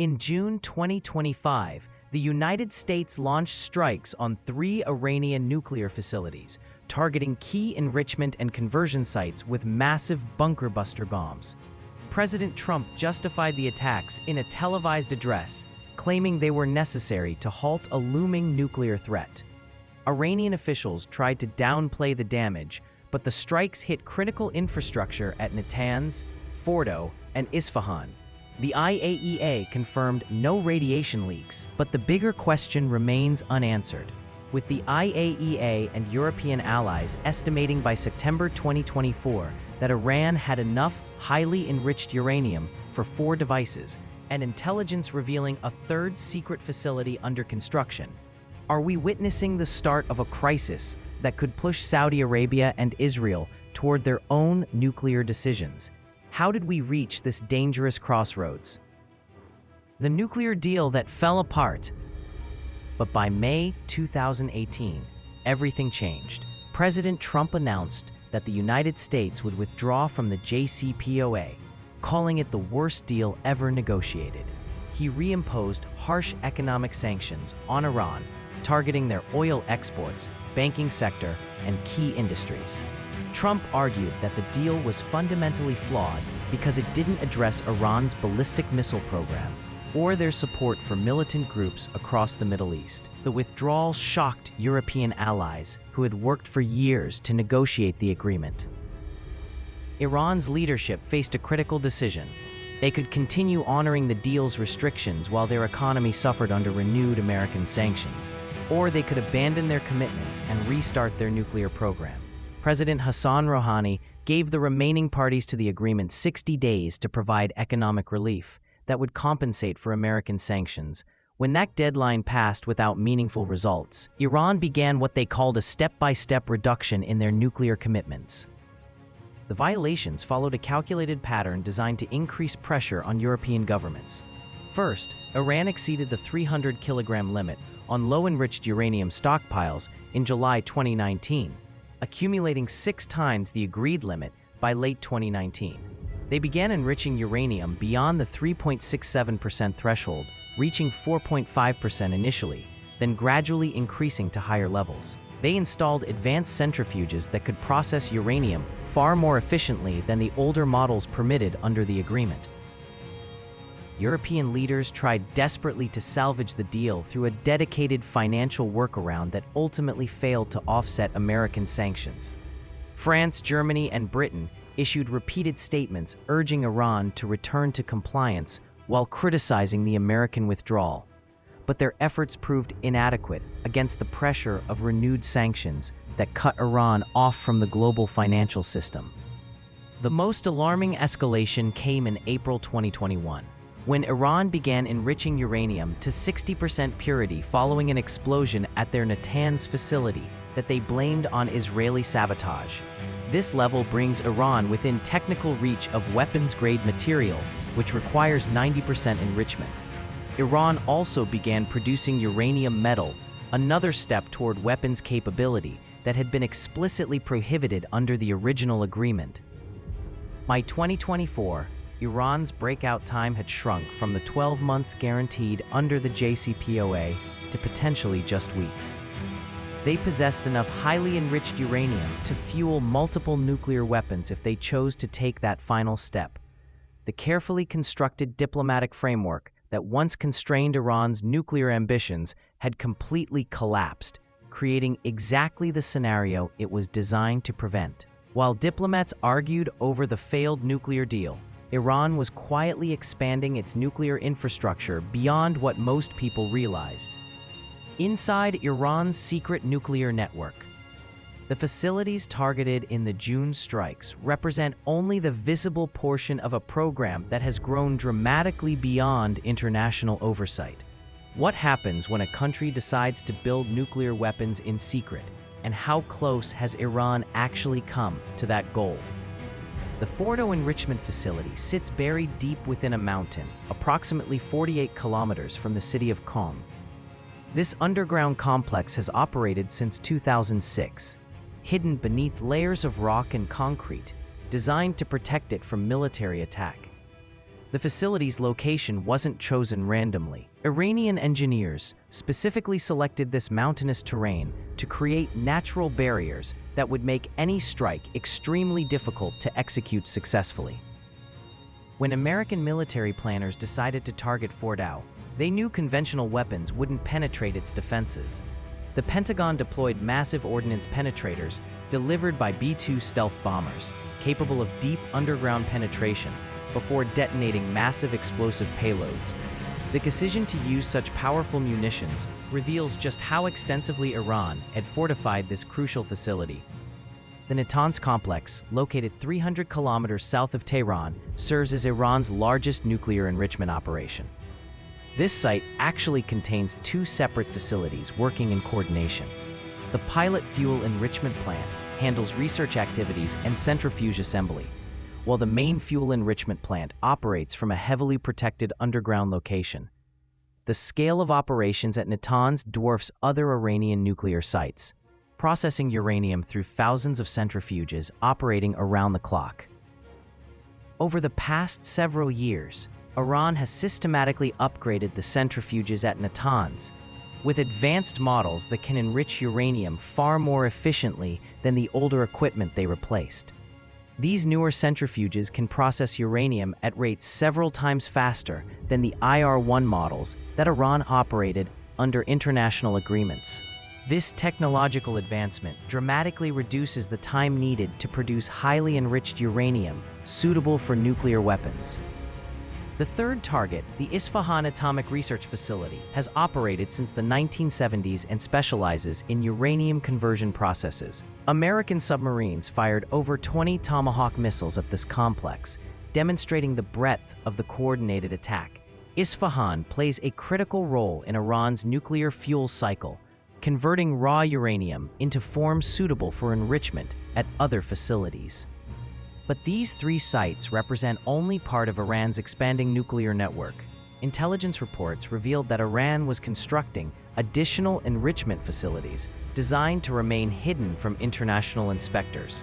In June 2025, the United States launched strikes on 3 Iranian nuclear facilities, targeting key enrichment and conversion sites with massive bunker-buster bombs. President Trump justified the attacks in a televised address, claiming they were necessary to halt a looming nuclear threat. Iranian officials tried to downplay the damage, but the strikes hit critical infrastructure at Natanz, Fordo, and Isfahan. The IAEA confirmed no radiation leaks, but the bigger question remains unanswered, with the IAEA and European allies estimating by September 2024 that Iran had enough highly enriched uranium for 4 devices, and intelligence revealing a 3rd secret facility under construction. Are we witnessing the start of a crisis that could push Saudi Arabia and Israel toward their own nuclear decisions? How did we reach this dangerous crossroads? The nuclear deal that fell apart. But by May 2018, everything changed. President Trump announced that the United States would withdraw from the JCPOA, calling it the worst deal ever negotiated. He reimposed harsh economic sanctions on Iran, targeting their oil exports, banking sector, and key industries. Trump argued that the deal was fundamentally flawed because it didn't address Iran's ballistic missile program or their support for militant groups across the Middle East. The withdrawal shocked European allies who had worked for years to negotiate the agreement. Iran's leadership faced a critical decision. They could continue honoring the deal's restrictions while their economy suffered under renewed American sanctions, or they could abandon their commitments and restart their nuclear program. President Hassan Rouhani gave the remaining parties to the agreement 60 days to provide economic relief that would compensate for American sanctions. When that deadline passed without meaningful results, Iran began what they called a step-by-step reduction in their nuclear commitments. The violations followed a calculated pattern designed to increase pressure on European governments. First, Iran exceeded the 300-kilogram limit on low-enriched uranium stockpiles in July 2019, accumulating 6 times the agreed limit by late 2019. They began enriching uranium beyond the 3.67% threshold, reaching 4.5% initially, then gradually increasing to higher levels. They installed advanced centrifuges that could process uranium far more efficiently than the older models permitted under the agreement. European leaders tried desperately to salvage the deal through a dedicated financial workaround that ultimately failed to offset American sanctions. France, Germany, and Britain issued repeated statements urging Iran to return to compliance while criticizing the American withdrawal. But their efforts proved inadequate against the pressure of renewed sanctions that cut Iran off from the global financial system. The most alarming escalation came in April 2021. When Iran began enriching uranium to 60% purity following an explosion at their Natanz facility that they blamed on Israeli sabotage. This level brings Iran within technical reach of weapons-grade material, which requires 90% enrichment. Iran also began producing uranium metal, another step toward weapons capability that had been explicitly prohibited under the original agreement. By 2024, Iran's breakout time had shrunk from the 12 months guaranteed under the JCPOA to potentially just weeks. They possessed enough highly enriched uranium to fuel multiple nuclear weapons if they chose to take that final step. The carefully constructed diplomatic framework that once constrained Iran's nuclear ambitions had completely collapsed, creating exactly the scenario it was designed to prevent. While diplomats argued over the failed nuclear deal, Iran was quietly expanding its nuclear infrastructure beyond what most people realized. Inside Iran's secret nuclear network, the facilities targeted in the June strikes represent only the visible portion of a program that has grown dramatically beyond international oversight. What happens when a country decides to build nuclear weapons in secret, and how close has Iran actually come to that goal? The Fordo enrichment facility sits buried deep within a mountain, approximately 48 kilometers from the city of Qom. This underground complex has operated since 2006, hidden beneath layers of rock and concrete, designed to protect it from military attack. The facility's location wasn't chosen randomly. Iranian engineers specifically selected this mountainous terrain to create natural barriers that would make any strike extremely difficult to execute successfully. When American military planners decided to target Fordow, they knew conventional weapons wouldn't penetrate its defenses. The Pentagon deployed massive ordnance penetrators delivered by B-2 stealth bombers, capable of deep underground penetration, before detonating massive explosive payloads. The decision to use such powerful munitions reveals just how extensively Iran had fortified this crucial facility. The Natanz complex, located 300 kilometers south of Tehran, serves as Iran's largest nuclear enrichment operation. This site actually contains two separate facilities working in coordination. The pilot fuel enrichment plant handles research activities and centrifuge assembly, while the main fuel enrichment plant operates from a heavily protected underground location. The scale of operations at Natanz dwarfs other Iranian nuclear sites, processing uranium through thousands of centrifuges operating around the clock. Over the past several years, Iran has systematically upgraded the centrifuges at Natanz, with advanced models that can enrich uranium far more efficiently than the older equipment they replaced. These newer centrifuges can process uranium at rates several times faster than the IR-1 models that Iran operated under international agreements. This technological advancement dramatically reduces the time needed to produce highly enriched uranium suitable for nuclear weapons. The third target, the Isfahan Atomic Research Facility, has operated since the 1970s and specializes in uranium conversion processes. American submarines fired over 20 Tomahawk missiles at this complex, demonstrating the breadth of the coordinated attack. Isfahan plays a critical role in Iran's nuclear fuel cycle, converting raw uranium into forms suitable for enrichment at other facilities. But these three sites represent only part of Iran's expanding nuclear network. Intelligence reports revealed that Iran was constructing additional enrichment facilities designed to remain hidden from international inspectors.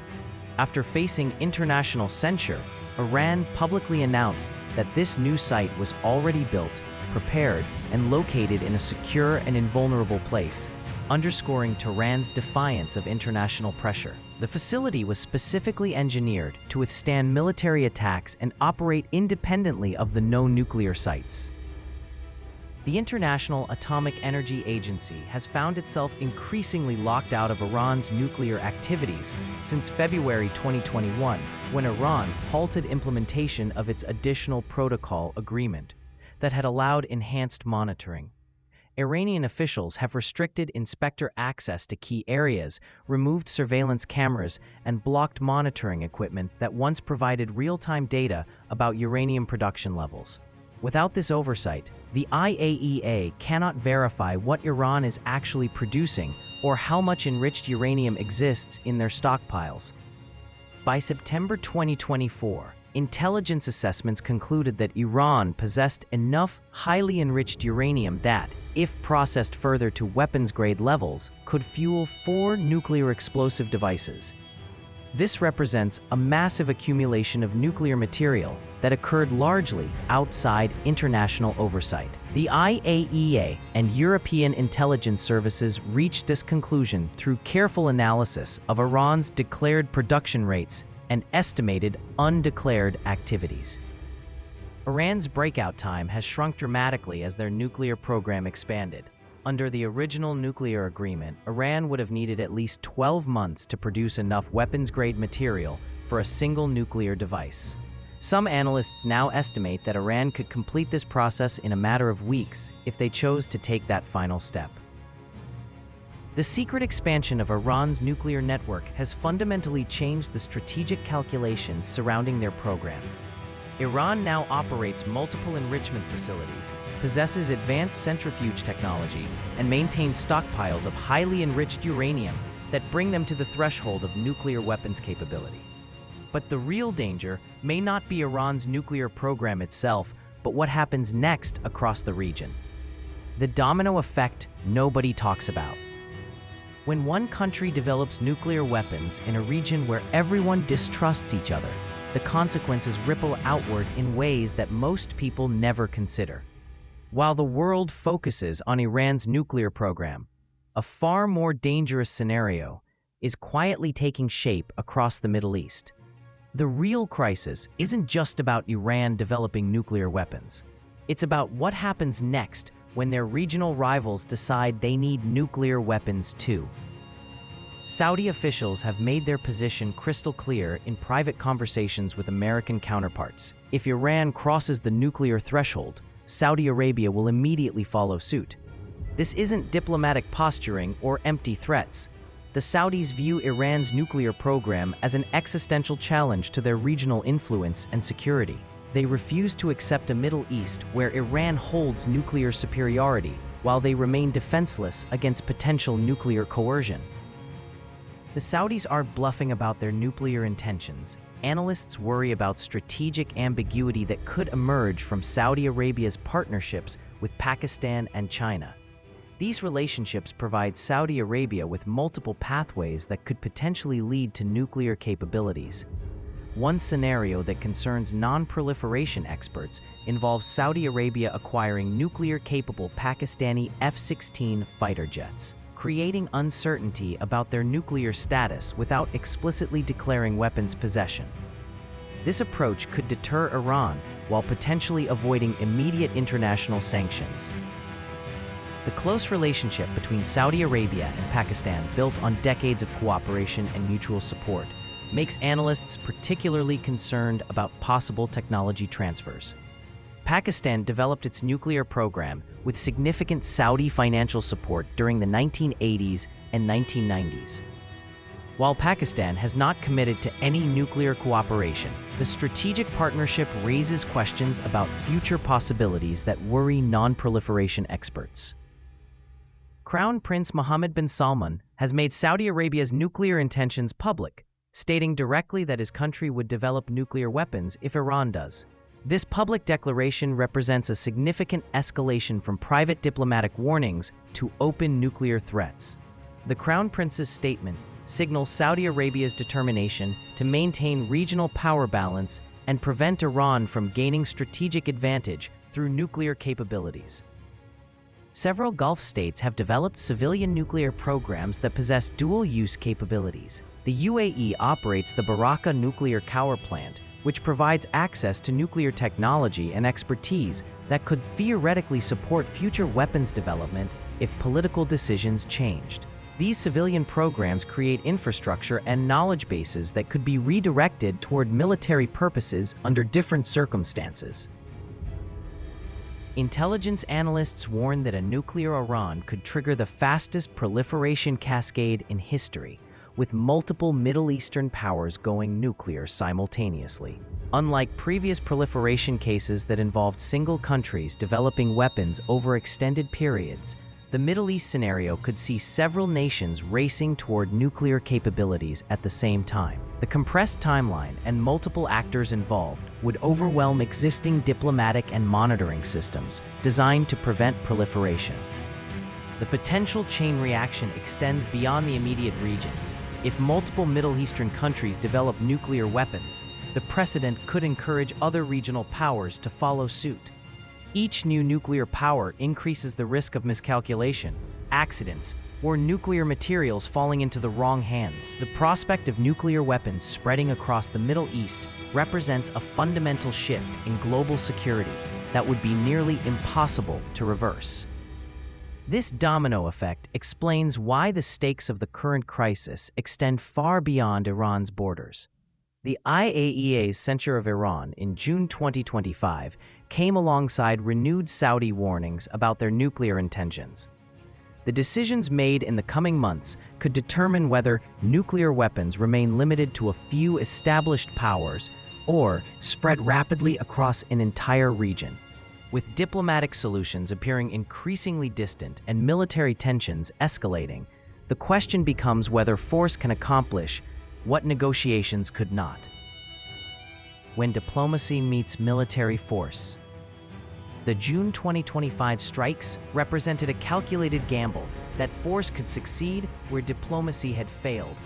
After facing international censure, Iran publicly announced that this new site was already built, prepared, and located in a secure and invulnerable place, underscoring Tehran's defiance of international pressure. The facility was specifically engineered to withstand military attacks and operate independently of the known nuclear sites. The International Atomic Energy Agency has found itself increasingly locked out of Iran's nuclear activities since February 2021, when Iran halted implementation of its additional protocol agreement that had allowed enhanced monitoring. Iranian officials have restricted inspector access to key areas, removed surveillance cameras, and blocked monitoring equipment that once provided real-time data about uranium production levels. Without this oversight, the IAEA cannot verify what Iran is actually producing or how much enriched uranium exists in their stockpiles. By September 2024, intelligence assessments concluded that Iran possessed enough highly enriched uranium that, if processed further to weapons-grade levels, could fuel 4 nuclear explosive devices. This represents a massive accumulation of nuclear material that occurred largely outside international oversight. The IAEA and European intelligence services reached this conclusion through careful analysis of Iran's declared production rates and estimated undeclared activities. Iran's breakout time has shrunk dramatically as their nuclear program expanded. Under the original nuclear agreement, Iran would have needed at least 12 months to produce enough weapons-grade material for a single nuclear device. Some analysts now estimate that Iran could complete this process in a matter of weeks if they chose to take that final step. The secret expansion of Iran's nuclear network has fundamentally changed the strategic calculations surrounding their program. Iran now operates multiple enrichment facilities, possesses advanced centrifuge technology, and maintains stockpiles of highly enriched uranium that bring them to the threshold of nuclear weapons capability. But the real danger may not be Iran's nuclear program itself, but what happens next across the region. The domino effect nobody talks about. When one country develops nuclear weapons in a region where everyone distrusts each other, the consequences ripple outward in ways that most people never consider. While the world focuses on Iran's nuclear program, a far more dangerous scenario is quietly taking shape across the Middle East. The real crisis isn't just about Iran developing nuclear weapons. It's about what happens next when their regional rivals decide they need nuclear weapons too. Saudi officials have made their position crystal clear in private conversations with American counterparts. If Iran crosses the nuclear threshold, Saudi Arabia will immediately follow suit. This isn't diplomatic posturing or empty threats. The Saudis view Iran's nuclear program as an existential challenge to their regional influence and security. They refuse to accept a Middle East where Iran holds nuclear superiority while they remain defenseless against potential nuclear coercion. The Saudis aren't bluffing about their nuclear intentions. Analysts worry about strategic ambiguity that could emerge from Saudi Arabia's partnerships with Pakistan and China. These relationships provide Saudi Arabia with multiple pathways that could potentially lead to nuclear capabilities. One scenario that concerns non-proliferation experts involves Saudi Arabia acquiring nuclear-capable Pakistani F-16 fighter jets, creating uncertainty about their nuclear status without explicitly declaring weapons possession. This approach could deter Iran while potentially avoiding immediate international sanctions. The close relationship between Saudi Arabia and Pakistan, built on decades of cooperation and mutual support, makes analysts particularly concerned about possible technology transfers. Pakistan developed its nuclear program with significant Saudi financial support during the 1980s and 1990s. While Pakistan has not committed to any nuclear cooperation, the strategic partnership raises questions about future possibilities that worry non-proliferation experts. Crown Prince Mohammed bin Salman has made Saudi Arabia's nuclear intentions public, stating directly that his country would develop nuclear weapons if Iran does. This public declaration represents a significant escalation from private diplomatic warnings to open nuclear threats. The Crown Prince's statement signals Saudi Arabia's determination to maintain regional power balance and prevent Iran from gaining strategic advantage through nuclear capabilities. Several Gulf states have developed civilian nuclear programs that possess dual-use capabilities. The UAE operates the Baraka nuclear power plant, which provides access to nuclear technology and expertise that could theoretically support future weapons development if political decisions changed. These civilian programs create infrastructure and knowledge bases that could be redirected toward military purposes under different circumstances. Intelligence analysts warn that a nuclear Iran could trigger the fastest proliferation cascade in history, with multiple Middle Eastern powers going nuclear simultaneously. Unlike previous proliferation cases that involved single countries developing weapons over extended periods, the Middle East scenario could see several nations racing toward nuclear capabilities at the same time. The compressed timeline and multiple actors involved would overwhelm existing diplomatic and monitoring systems designed to prevent proliferation. The potential chain reaction extends beyond the immediate region. If multiple Middle Eastern countries develop nuclear weapons, the precedent could encourage other regional powers to follow suit. Each new nuclear power increases the risk of miscalculation, accidents, or nuclear materials falling into the wrong hands. The prospect of nuclear weapons spreading across the Middle East represents a fundamental shift in global security that would be nearly impossible to reverse. This domino effect explains why the stakes of the current crisis extend far beyond Iran's borders. The IAEA's censure of Iran in June 2025 came alongside renewed Saudi warnings about their nuclear intentions. The decisions made in the coming months could determine whether nuclear weapons remain limited to a few established powers or spread rapidly across an entire region. With diplomatic solutions appearing increasingly distant and military tensions escalating, the question becomes whether force can accomplish what negotiations could not. When diplomacy meets military force. The June 2025 strikes represented a calculated gamble that force could succeed where diplomacy had failed.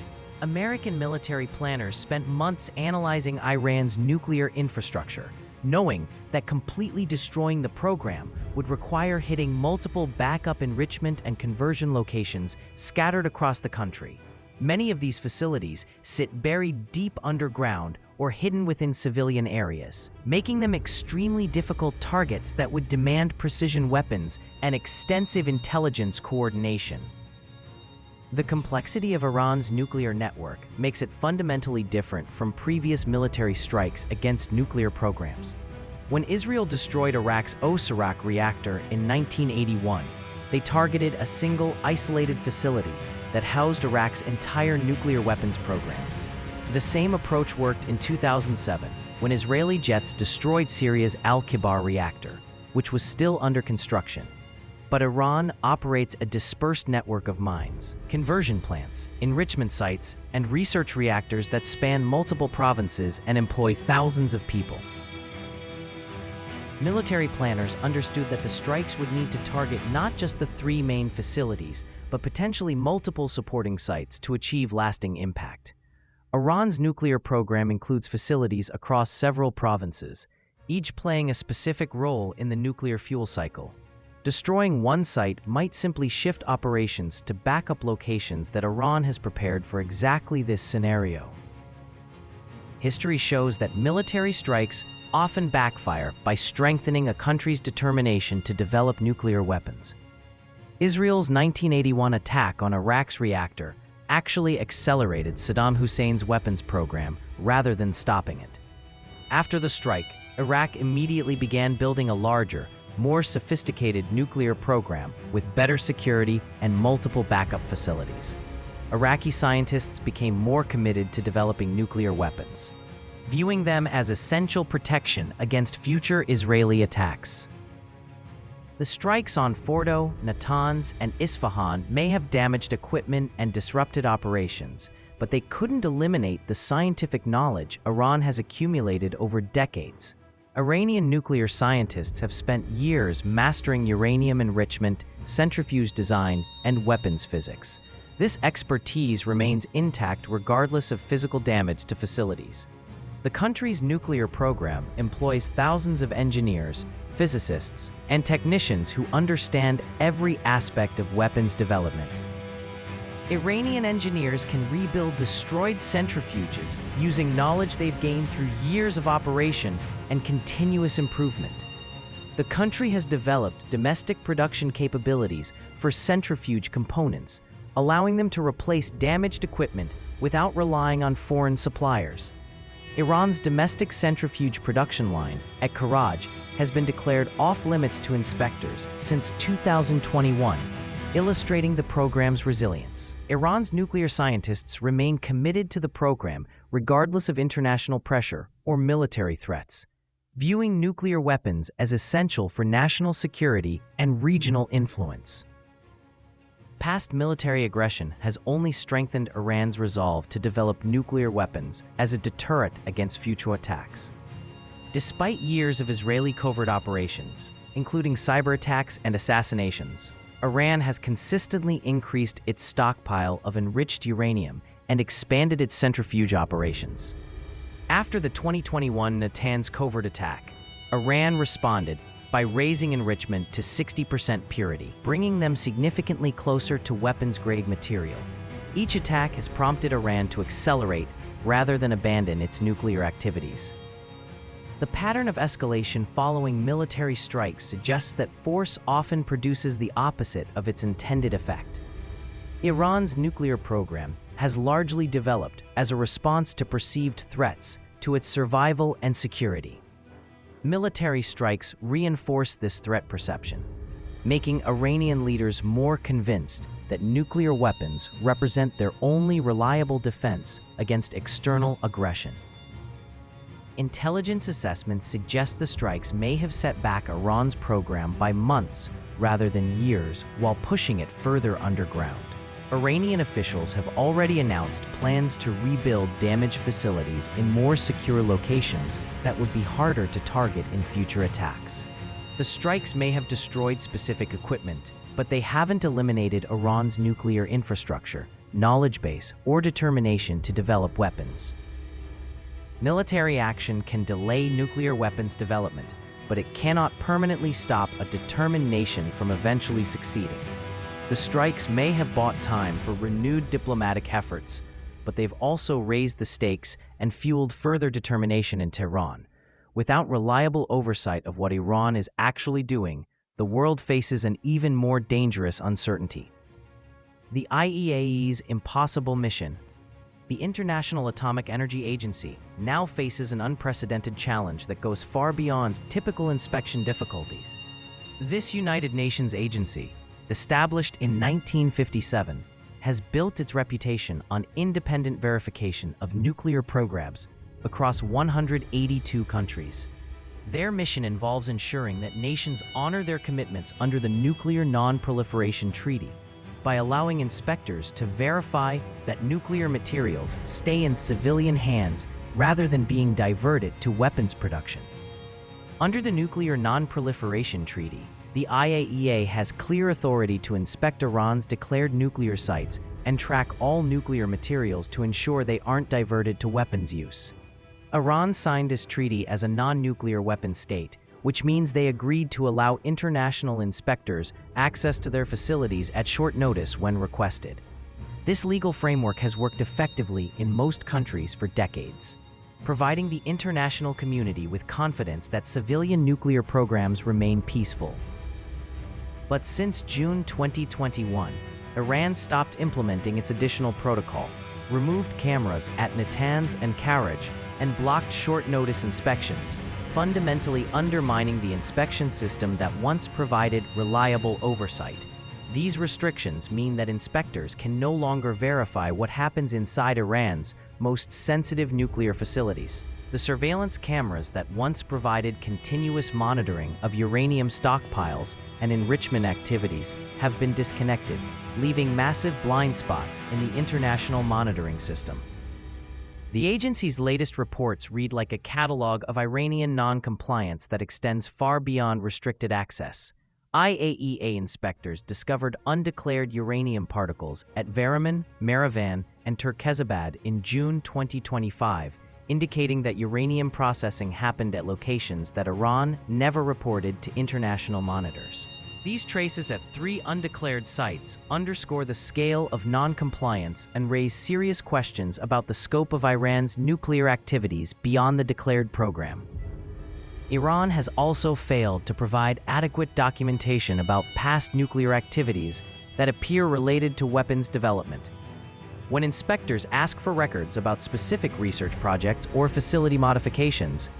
American military planners spent months analyzing Iran's nuclear infrastructure, knowing that completely destroying the program would require hitting multiple backup enrichment and conversion locations scattered across the country. Many of these facilities sit buried deep underground or hidden within civilian areas, making them extremely difficult targets that would demand precision weapons and extensive intelligence coordination. The complexity of Iran's nuclear network makes it fundamentally different from previous military strikes against nuclear programs. When Israel destroyed Iraq's Osirak reactor in 1981, they targeted a single, isolated facility that housed Iraq's entire nuclear weapons program. The same approach worked in 2007, when Israeli jets destroyed Syria's Al-Kibar reactor, which was still under construction. But Iran operates a dispersed network of mines, conversion plants, enrichment sites, and research reactors that span multiple provinces and employ thousands of people. Military planners understood that the strikes would need to target not just the 3 main facilities, but potentially multiple supporting sites to achieve lasting impact. Iran's nuclear program includes facilities across several provinces, each playing a specific role in the nuclear fuel cycle. Destroying one site might simply shift operations to backup locations that Iran has prepared for exactly this scenario. History shows that military strikes often backfire by strengthening a country's determination to develop nuclear weapons. Israel's 1981 attack on Iraq's reactor actually accelerated Saddam Hussein's weapons program rather than stopping it. After the strike, Iraq immediately began building a larger, more sophisticated nuclear program with better security and multiple backup facilities. Iraqi scientists became more committed to developing nuclear weapons, viewing them as essential protection against future Israeli attacks. The strikes on Fordo, Natanz, and Isfahan may have damaged equipment and disrupted operations, but they couldn't eliminate the scientific knowledge Iran has accumulated over decades. Iranian nuclear scientists have spent years mastering uranium enrichment, centrifuge design, and weapons physics. This expertise remains intact regardless of physical damage to facilities. The country's nuclear program employs thousands of engineers, physicists, and technicians who understand every aspect of weapons development. Iranian engineers can rebuild destroyed centrifuges using knowledge they've gained through years of operation and continuous improvement. The country has developed domestic production capabilities for centrifuge components, allowing them to replace damaged equipment without relying on foreign suppliers. Iran's domestic centrifuge production line at Karaj has been declared off-limits to inspectors since 2021, illustrating the program's resilience. Iran's nuclear scientists remain committed to the program regardless of international pressure or military threats, viewing nuclear weapons as essential for national security and regional influence. Past military aggression has only strengthened Iran's resolve to develop nuclear weapons as a deterrent against future attacks. Despite years of Israeli covert operations, including cyber attacks and assassinations, Iran has consistently increased its stockpile of enriched uranium and expanded its centrifuge operations. After the 2021 Natanz covert attack, Iran responded by raising enrichment to 60% purity, bringing them significantly closer to weapons-grade material. Each attack has prompted Iran to accelerate rather than abandon its nuclear activities. The pattern of escalation following military strikes suggests that force often produces the opposite of its intended effect. Iran's nuclear program has largely developed as a response to perceived threats to its survival and security. Military strikes reinforce this threat perception, making Iranian leaders more convinced that nuclear weapons represent their only reliable defense against external aggression. Intelligence assessments suggest the strikes may have set back Iran's program by months rather than years while pushing it further underground. Iranian officials have already announced plans to rebuild damaged facilities in more secure locations that would be harder to target in future attacks. The strikes may have destroyed specific equipment, but but they haven't eliminated Iran's nuclear infrastructure, knowledge base, or determination to develop weapons. Military action can delay nuclear weapons development, but it cannot permanently stop a determined nation from eventually succeeding. The strikes may have bought time for renewed diplomatic efforts, but they've also raised the stakes and fueled further determination in Tehran. Without reliable oversight of what Iran is actually doing, the world faces an even more dangerous uncertainty. The IAEA's impossible mission. The International Atomic Energy Agency now faces an unprecedented challenge that goes far beyond typical inspection difficulties. This United Nations agency, established in 1957, has built its reputation on independent verification of nuclear programs across 182 countries. Their mission involves ensuring that nations honor their commitments under the Nuclear Non-Proliferation Treaty by allowing inspectors to verify that nuclear materials stay in civilian hands rather than being diverted to weapons production. Under the Nuclear Non-Proliferation Treaty, the IAEA has clear authority to inspect Iran's declared nuclear sites and track all nuclear materials to ensure they aren't diverted to weapons use. Iran signed this treaty as a non-nuclear weapons state, which means they agreed to allow international inspectors access to their facilities at short notice when requested. This legal framework has worked effectively in most countries for decades, providing the international community with confidence that civilian nuclear programs remain peaceful. But since June 2021, Iran stopped implementing its additional protocol, removed cameras at Natanz and Karaj, and blocked short-notice inspections, fundamentally undermining the inspection system that once provided reliable oversight. These restrictions mean that inspectors can no longer verify what happens inside Iran's most sensitive nuclear facilities. The surveillance cameras that once provided continuous monitoring of uranium stockpiles and enrichment activities have been disconnected, leaving massive blind spots in the international monitoring system. The agency's latest reports read like a catalog of Iranian non-compliance that extends far beyond restricted access. IAEA inspectors discovered undeclared uranium particles at Variman, Marivan, and Turkezabad in June 2025, indicating that uranium processing happened at locations that Iran never reported to international monitors. These traces at 3 undeclared sites underscore the scale of non-compliance and raise serious questions about the scope of Iran's nuclear activities beyond the declared program. Iran has also failed to provide adequate documentation about past nuclear activities that appear related to weapons development. When inspectors ask for records about specific research projects or facility modifications,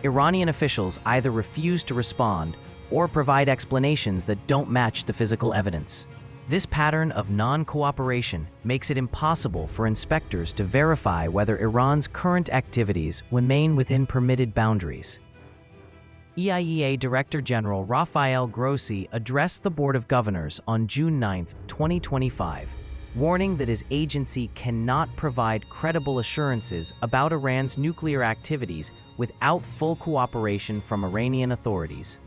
Iranian officials either refuse to respond or provide explanations that don't match the physical evidence. This pattern of non-cooperation makes it impossible for inspectors to verify whether Iran's current activities remain within permitted boundaries. IAEA Director General Rafael Grossi addressed the Board of Governors on June 9, 2025, warning that his agency cannot provide credible assurances about Iran's nuclear activities without full cooperation from Iranian authorities.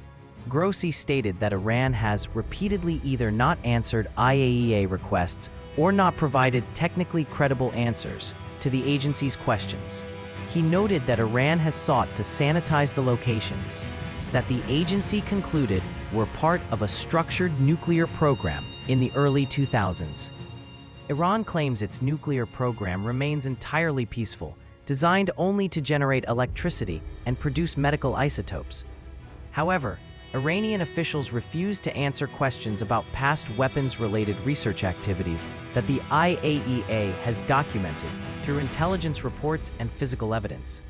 Grossi stated that Iran has repeatedly either not answered IAEA requests or not provided technically credible answers to the agency's questions. He noted that Iran has sought to sanitize the locations that the agency concluded were part of a structured nuclear program in the early 2000s. Iran claims its nuclear program remains entirely peaceful, designed only to generate electricity and produce medical isotopes. However, Iranian officials refuse to answer questions about past weapons-related research activities that the IAEA has documented through intelligence reports and physical evidence.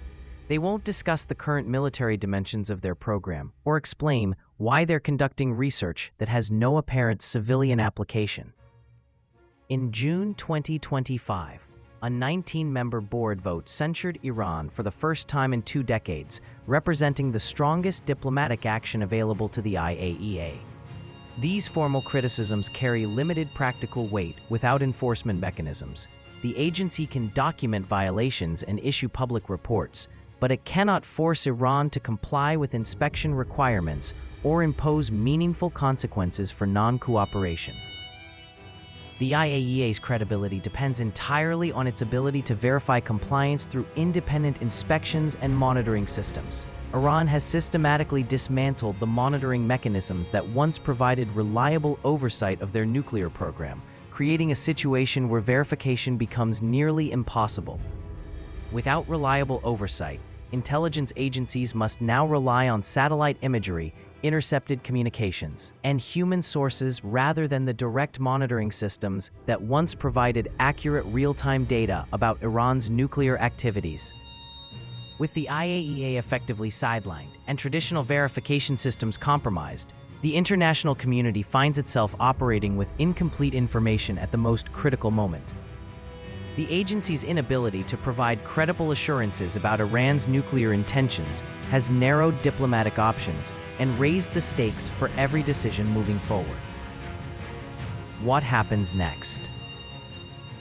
They won't discuss the current military dimensions of their program or explain why they're conducting research that has no apparent civilian application. In June 2025, a 19-member board vote censured Iran for the first time in 2 decades, representing the strongest diplomatic action available to the IAEA. These formal criticisms carry limited practical weight without enforcement mechanisms. The agency can document violations and issue public reports, but it cannot force Iran to comply with inspection requirements or impose meaningful consequences for non-cooperation. The IAEA's credibility depends entirely on its ability to verify compliance through independent inspections and monitoring systems. Iran has systematically dismantled the monitoring mechanisms that once provided reliable oversight of their nuclear program, creating a situation where verification becomes nearly impossible. Without reliable oversight, intelligence agencies must now rely on satellite imagery, intercepted communications, and human sources rather than the direct monitoring systems that once provided accurate real-time data about Iran's nuclear activities. With the IAEA effectively sidelined and traditional verification systems compromised, the international community finds itself operating with incomplete information at the most critical moment. The agency's inability to provide credible assurances about Iran's nuclear intentions has narrowed diplomatic options and raised the stakes for every decision moving forward. What happens next?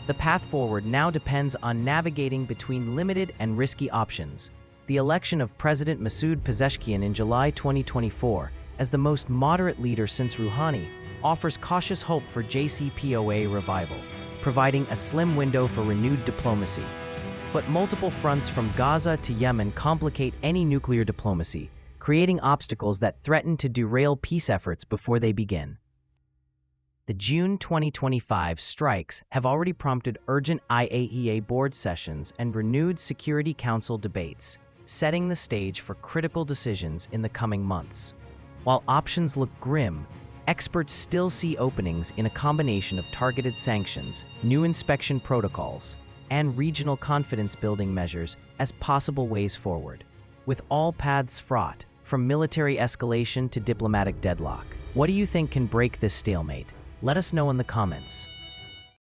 The path forward now depends on navigating between limited and risky options. The election of President Masoud Pezeshkian in July 2024 as the most moderate leader since Rouhani offers cautious hope for JCPOA revival, providing a slim window for renewed diplomacy. But multiple fronts from Gaza to Yemen complicate any nuclear diplomacy, creating obstacles that threaten to derail peace efforts before they begin. The June 2025 strikes have already prompted urgent IAEA board sessions and renewed Security Council debates, setting the stage for critical decisions in the coming months. While options look grim, experts still see openings in a combination of targeted sanctions, new inspection protocols, and regional confidence-building measures as possible ways forward. With all paths fraught, from military escalation to diplomatic deadlock, what do you think can break this stalemate? Let us know in the comments.